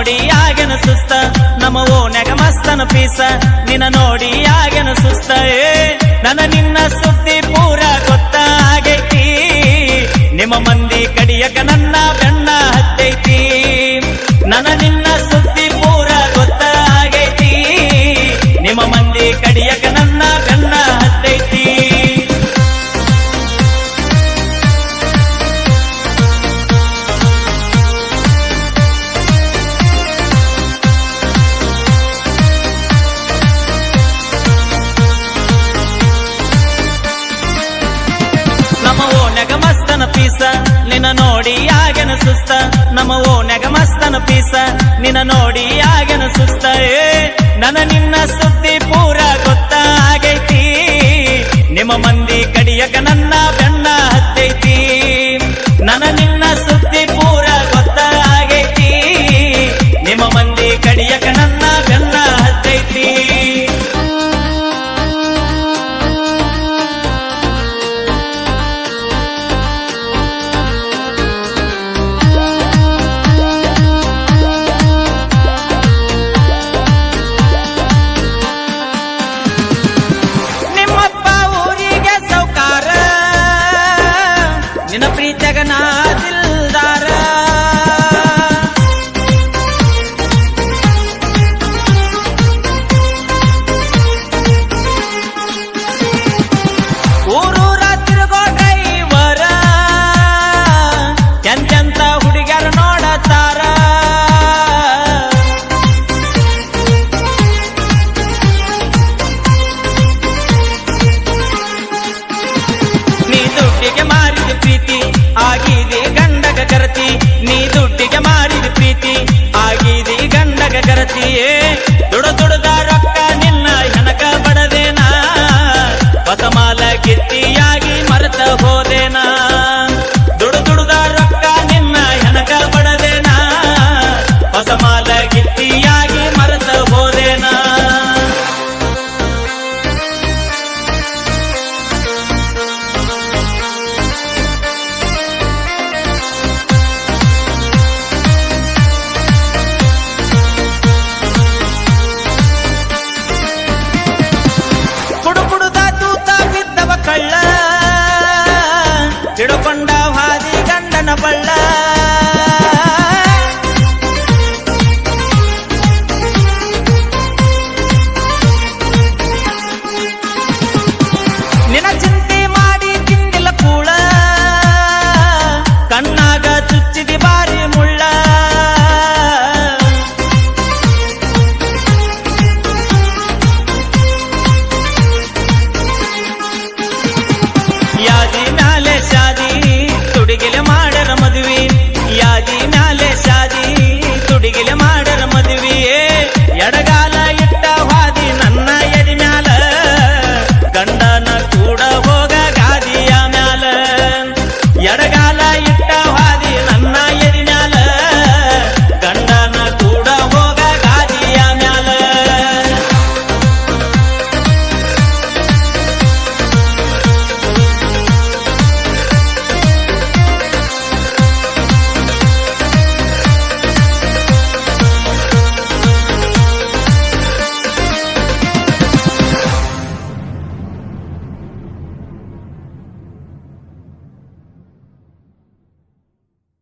ನೋಡಿ ಆಗೇನು ಸುಸ್ತ ನಮ್ಮ ಓನ್ಯಾಗ ಮಸ್ತನ ಪೀಸ ನಿನ್ನ ನೋಡಿ ಆಗೇನು ಸುಸ್ತ ನನ್ನ ನಿನ್ನ ಸುದ್ದಿ ಪೂರ ಗೊತ್ತಾಗೈತಿ ನಿಮ್ಮ ಮಂದಿ ಕಡಿಯಕ ನನ್ನ ಬೆನ್ನ ಹತ್ತೈತಿ ನನ್ನ ನಿನ್ನ ಸುದ್ದಿ ಪೂರ ಗೊತ್ತಾಗೈತಿ ನಿಮ್ಮ ಮಂದಿ ಕಡಿಯಕ ನನ್ನ ಬೆನ್ನ ಹತ್ತೈತಿ ನಮ್ಮ ಓನ್ಯಾಗ ಮಸ್ತನ ಪೀಸ ನಿನ್ನ ನೋಡಿ ಆಗೇನು ಸುಸ್ತ ನಮ್ಮ ಓನ್ಯಾಗ ಮಸ್ತನ ಪೀಸ ನಿನ್ನ ನೋಡಿ ಆಗೇನು ಸುಸ್ತ ನನ್ನ ನಿನ್ನ ಸುದ್ದಿ ಪೂರ ಗೊತ್ತಾಗೈತಿ ನಿಮ್ಮ ಮಂದಿ ಕಡಿಯಕ ನನ್ನ ಬೆನ್ನ ಹತ್ತೈತಿ ನನ್ನ ನಿನ್ನ ಸುದ್ದಿ ಪೂರ ಗೊತ್ತಾಗೈತಿ ನಿಮ್ಮ ಮಂದಿ ಕಡಿಯಕ ನನ್ನ ಬೆನ್ನ ಹತ್ತೈತಿ ನಿನ್ನ ಪ್ರೀತಿಯಾಗ ನಾ ದಿಲ್ದಾರ ಊರೂರ ತಿರುಗೋ ಡ್ರೈವರ ಎಂತೆಂತ ಹುಡುಗ್ಯಾರ ನೋಡತಾರ ನೀ ದುಡ್ಡಿಗೆ ಮಾರಿದ ಪ್ರೀತಿ ಆಗಿದೆ ಗಂಡಗ ಕರತಿ ನೀ ದುಡ್ಡಿಗೆ ಮಾರಿದ ಪ್ರೀತಿ ಆಗಿದೆ ಗಂಡಗ ಕರತಿ ದುಡದ ರೊಕ್ಕ ನಿನ್ನ ಹೆಣಕ ಬಡದೇನಾ ಹೊಸ ಮಾಲ ಗಿತ್ತಿಯಾಗಿ ಮರೆತ ಹೋದೇನಾ ದುಡದ ರೊಕ್ಕ ನಿನ್ನ ಹೆಣಕ ಬಡದೇನಾ ಹೊಸ ಮಾಲ ಗಿತ್ತಿಯಾಗಿ ಮರೆತ ಹೋದೇನಾ ಕಳ್ಳ ತಿಳ್ಕೊಂಡ